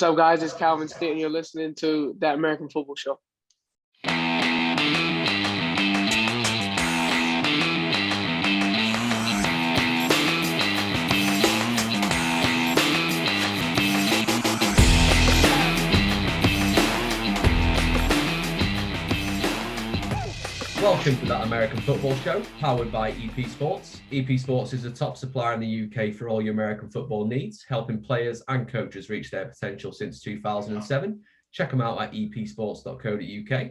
What's up, guys? It's Calvin Stitt, and you're listening to That American Football Show. Welcome to That American Football Show, powered by EP Sports. EP Sports is a top supplier in the UK for all your American football needs, helping players and coaches reach their potential since 2007. Check them out at epsports.co.uk.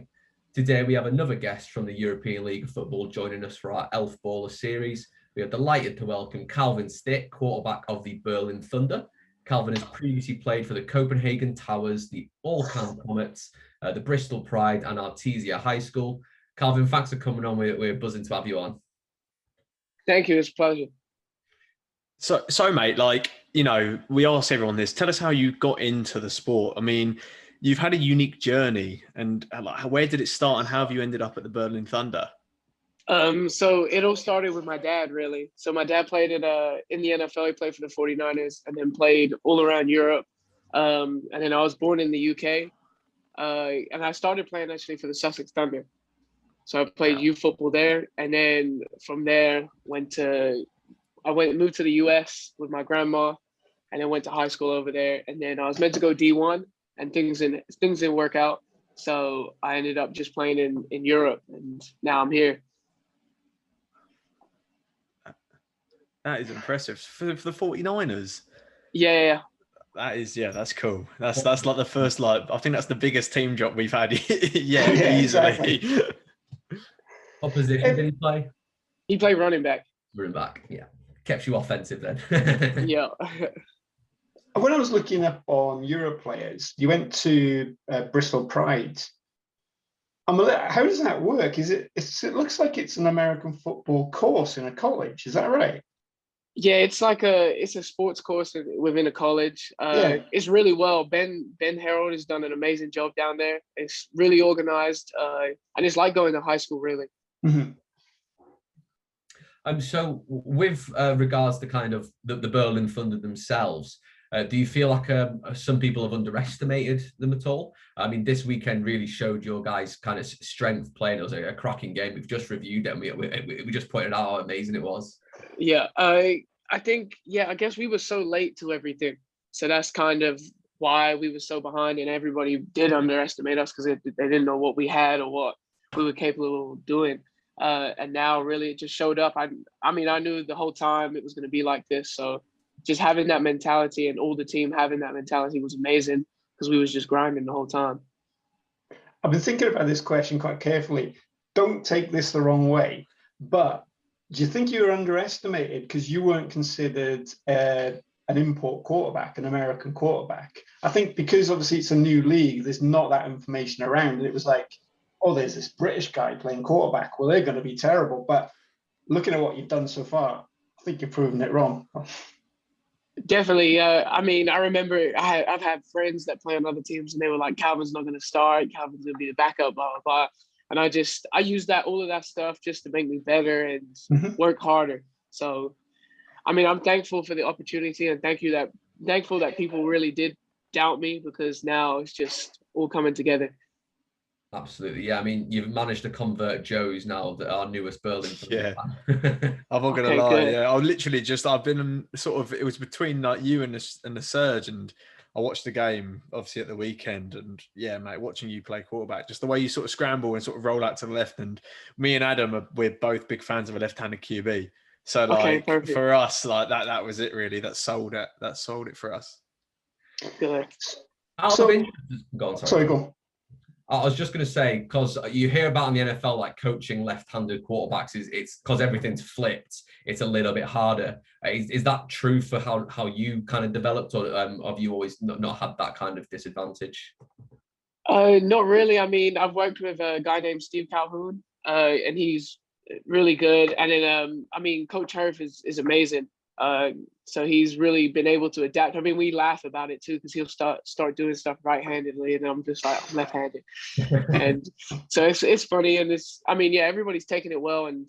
Today we have another guest from the European League of Football joining us for our Elf Baller series. We are delighted to welcome Calvin Stitt, quarterback of the Berlin Thunder. Calvin has previously played for the Copenhagen Towers, the Allcan Comets, the Bristol Pride and Artesia High School. Calvin, thanks for coming on. We're buzzing to have you on. Thank you. It's a pleasure. So, mate, we ask everyone this. Tell us how you got into the sport. I mean, you've had a unique journey, and where did it start, and how have you ended up at the Berlin Thunder? So it all started with my dad, really. So my dad played in the NFL. He played for the 49ers and then played all around Europe. And then I was born in the UK. And I started playing actually for the Sussex Thunder. So I played youth football there, and then from there moved to the US with my grandma, and then went to high school over there. And then I was meant to go D1, and things didn't work out. So I ended up just playing in Europe, and now I'm here. That is impressive for the 49ers. Yeah. That's cool. That's like the first, I think that's the biggest team drop we've had. Yeah, easily. Exactly. What position did he play? He played running back. Running back, yeah. Kept you offensive then. Yeah. When I was looking up on Euro players, you went to Bristol Pride. How does that work? It looks like it's an American football course in a college. Is that right? Yeah, it's a sports course within a college. It's really well. Ben Harold has done an amazing job down there. It's really organized, and it's like going to high school, really. Mm-hmm. So with regards to kind of the Berlin Thunder themselves, do you feel like some people have underestimated them at all? I mean, this weekend really showed your guys' kind of strength playing. It was a cracking game. We've just reviewed it, and we just pointed out how amazing it was. Yeah, I think, I guess we were so late to everything. So that's kind of why we were so behind, and everybody did underestimate us because they didn't know what we had or what we were capable of doing. And now really it just showed up. I mean, I knew the whole time it was going to be like this. So just having that mentality and all the team having that mentality was amazing because we was just grinding the whole time. I've been thinking about this question quite carefully. Don't take this the wrong way, but do you think you were underestimated because you weren't considered an import quarterback, an American quarterback? I think because obviously it's a new league, there's not that information around. And it was like, oh, there's this British guy playing quarterback. Well, they're going to be terrible. But looking at what you've done so far, I think you've proven it wrong. Definitely. I mean, I remember I've had friends that play on other teams, and they were like, Calvin's not going to start. Calvin's going to be the backup, blah, blah, blah. And I used all of that stuff just to make me better and work harder. So, I mean, I'm thankful for the opportunity, and thankful that people really did doubt me, because now it's just all coming together. Absolutely, yeah. I mean, you've managed to convert Joe's now, our newest Berlin. Yeah, I'm not gonna lie. Good. Yeah, I've been it was between like you and the Surge, and I watched the game obviously at the weekend, and yeah, mate, watching you play quarterback, just the way you sort of scramble and sort of roll out to the left, and me and Adam we're both big fans of a left-handed QB. So for us, that was it really. That sold it for us. Good. Go on, sorry, go on. I was just going to say, because you hear about in the NFL, like coaching left-handed quarterbacks, it's because everything's flipped. It's a little bit harder. Is that true for how you kind of developed, or have you always not had that kind of disadvantage? Not really. I mean, I've worked with a guy named Steve Calhoun, and he's really good. And then, I mean, Coach Herf is amazing. So he's really been able to adapt. I mean, we laugh about it too, because he'll start doing stuff right-handedly, and I'm just like, I'm left-handed. And so it's funny, and everybody's taking it well, and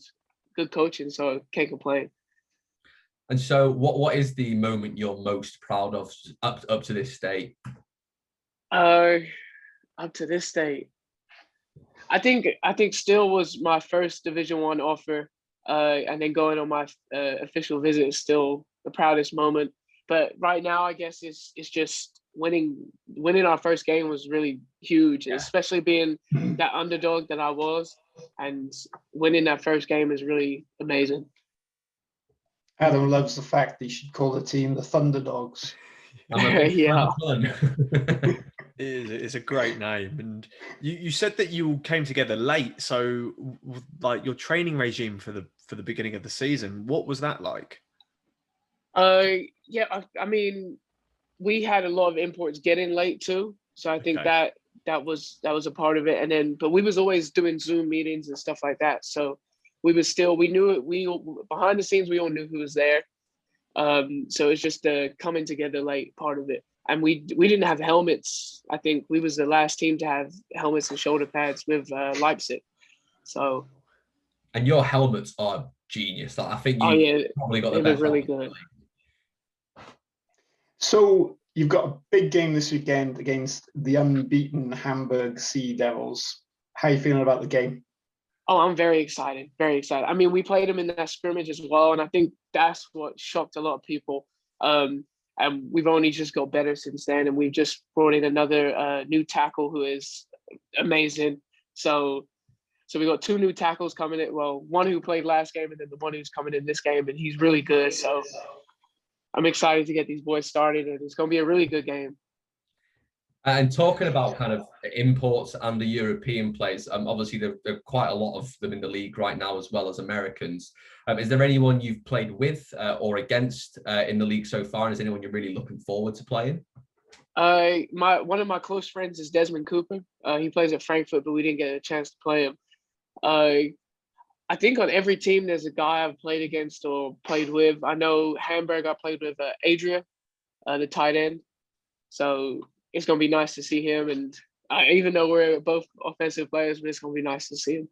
good coaching, so can't complain. And so what is the moment you're most proud of up to this date? Uh, up to this date, I think still was my first Division 1 offer, and then going on my official visit is still the proudest moment. But right now, I guess it's just winning our first game was really huge, especially being that underdog that I was, and winning that first game is really amazing. Adam loves the fact that you should call the team the Thunderdogs. I'm a big fan Yeah. of fun. It's a great name. And you said that you came together late. So like your training regime for the beginning of the season, what was that like? Yeah, I mean, we had a lot of imports getting late too, so I think Okay. that was a part of it. And then, but we was always doing Zoom meetings and stuff like that. So we knew it. We behind the scenes, we all knew who was there. So it's just the coming together late part of it. And we didn't have helmets. I think we was the last team to have helmets and shoulder pads with Leipzig. So. And your helmets are genius. Like, I think Oh you yeah, probably got they the look best really helmet. good. So you've got a big game this weekend against the unbeaten Hamburg Sea Devils. How are you feeling about the game? Oh, I'm very excited. Very excited. I mean, we played them in that scrimmage as well, and I think that's what shocked a lot of people. And we've only just got better since then, and we've just brought in another new tackle who is amazing. So we got 2 new tackles coming in. Well, one who played last game, and then the one who's coming in this game, and he's really good. So I'm excited to get these boys started, and it's going to be a really good game. And talking about kind of imports and the European players, obviously there are quite a lot of them in the league right now, as well as Americans. Is there anyone you've played with or against in the league so far? And is anyone you're really looking forward to playing? One of my close friends is Desmond Cooper. He plays at Frankfurt, but we didn't get a chance to play him. I think on every team there's a guy I've played against or played with. I know Hamburg, I played with Adria, the tight end. So it's going to be nice to see him. And even though we're both offensive players, but it's going to be nice to see him.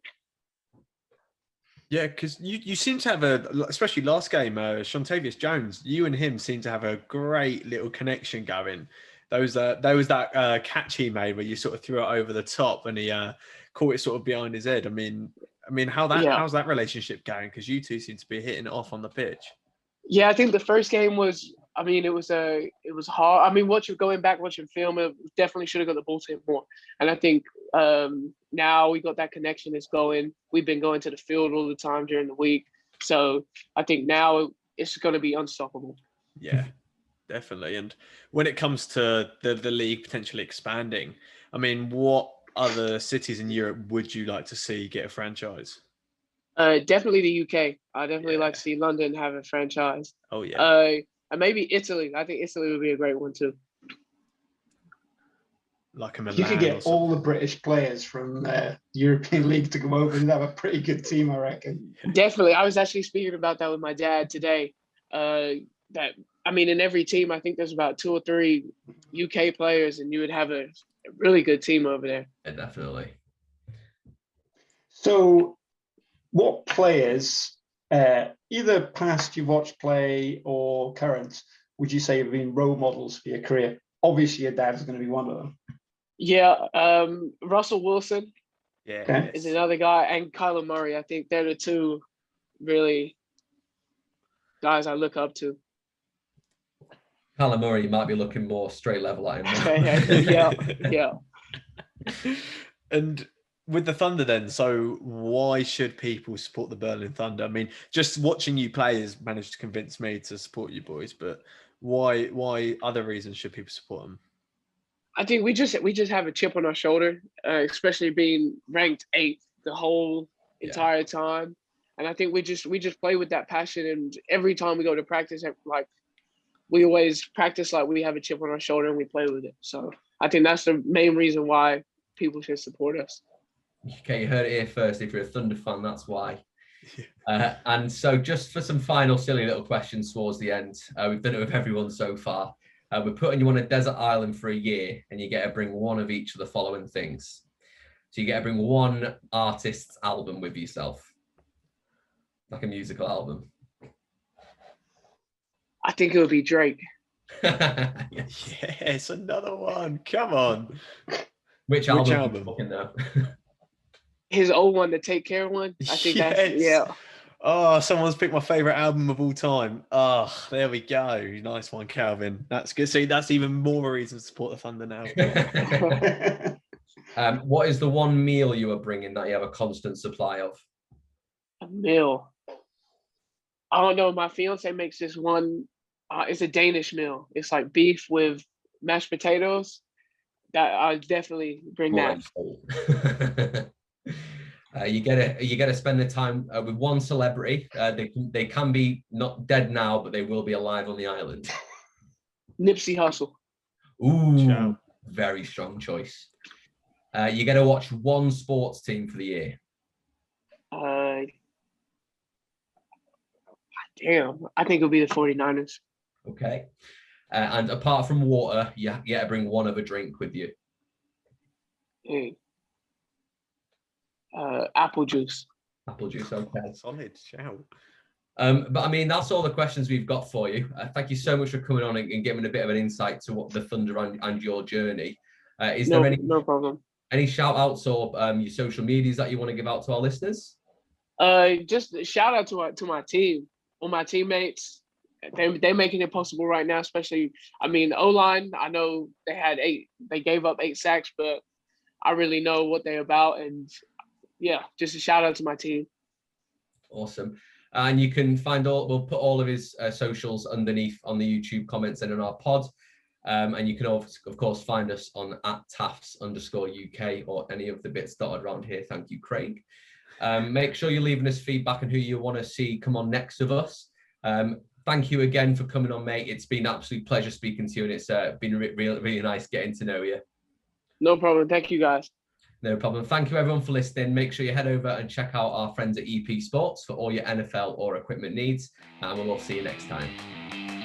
Yeah, because you seem to have especially last game, Shontavius Jones, you and him seem to have a great little connection going. There was that catch he made where you sort of threw it over the top and he caught it sort of behind his head. I mean, how's that relationship going? Because you two seem to be hitting it off on the pitch. Yeah, I think the first game was. I mean, it was hard. I mean, watching film, it definitely should have got the ball to him more. And I think now we got that connection. It's going. We've been going to the field all the time during the week, so I think now it's going to be unstoppable. Yeah, definitely. And when it comes to the league potentially expanding, I mean, what other cities in Europe would you like to see get a franchise? Definitely the UK. I definitely like to see London have a franchise. Oh yeah. And maybe Italy. I think Italy would be a great one too. Like a Milan. You could get all the British players from the European League to come over and have a pretty good team, I reckon. Definitely. I was actually speaking about that with my dad today. That I mean, in every team, I think there's about 2 or 3 UK players, and you would have a really good team over there. Yeah, definitely. So, what players, either past you've watched play or current, would you say have been role models for your career? Obviously, your dad's going to be one of them. Yeah, Russell Wilson is Yes. another guy, and Kyler Murray. I think they're the 2 really guys I look up to. Kyler Murray might be looking more straight level at him. Yeah. And with the Thunder then, so why should people support the Berlin Thunder? I mean, just watching you play has managed to convince me to support you boys, but why other reasons should people support them? I think we just have a chip on our shoulder, especially being ranked 8th the whole entire time. And I think we just play with that passion, and every time we go to practice, like we always practice like we have a chip on our shoulder and we play with it. So I think that's the main reason why people should support us. Okay, you heard it here first. If you're a Thunder fan, that's why. And so just for some final silly little questions towards the end, we've done it with everyone so far. We're putting you on a desert island for a year, and you get to bring one of each of the following things. So you get to bring one artist's album with yourself, like a musical album. I think it would be Drake. Yes, another one. Come on. Which Which album? album? Fucking know. His old one, the Take Care one. I think that's Yes. Oh, someone's picked my favorite album of all time. Oh, there we go. Nice one, Calvin. That's good. See, that's even more reason to support the Thunder now. What is the one meal you are bringing that you have a constant supply of? A meal. I don't know. My fiance makes this one. It's a Danish meal. It's like beef with mashed potatoes. That I definitely bring that. You gotta spend the time with one celebrity. They can be not dead now, but they will be alive on the island. Nipsey Hussle. Ooh, Ciao. very strong choice. You got to watch one sports team for the year. Damn, I think it'll be the 49ers. Okay. And apart from water, you got to bring one other drink with you. Hey. Apple juice. Apple juice, okay. Solid, ciao. But I mean, that's all the questions we've got for you. Thank you so much for coming on and giving a bit of an insight to what the Thunder and your journey. Is there no problem. Any shout outs or your social medias that you want to give out to our listeners? Just a shout out to my team, all my teammates. They're making it possible right now, especially, I mean, O-line, I know they gave up 8 sacks, but I really know what they're about. And yeah, just a shout out to my team. Awesome. And you can we'll put all of his socials underneath on the YouTube comments and in our pod. And you can, of course, find us on @TAFS_UK or any of the bits dotted around here. Thank you, Craig. Make sure you're leaving us feedback on who you want to see come on next of us. Thank you again for coming on, mate. It's been an absolute pleasure speaking to you, and it's been really nice getting to know you. No problem. Thank you, guys. No problem. Thank you, everyone, for listening. Make sure you head over and check out our friends at EP Sports for all your NFL or equipment needs, and we'll see you next time.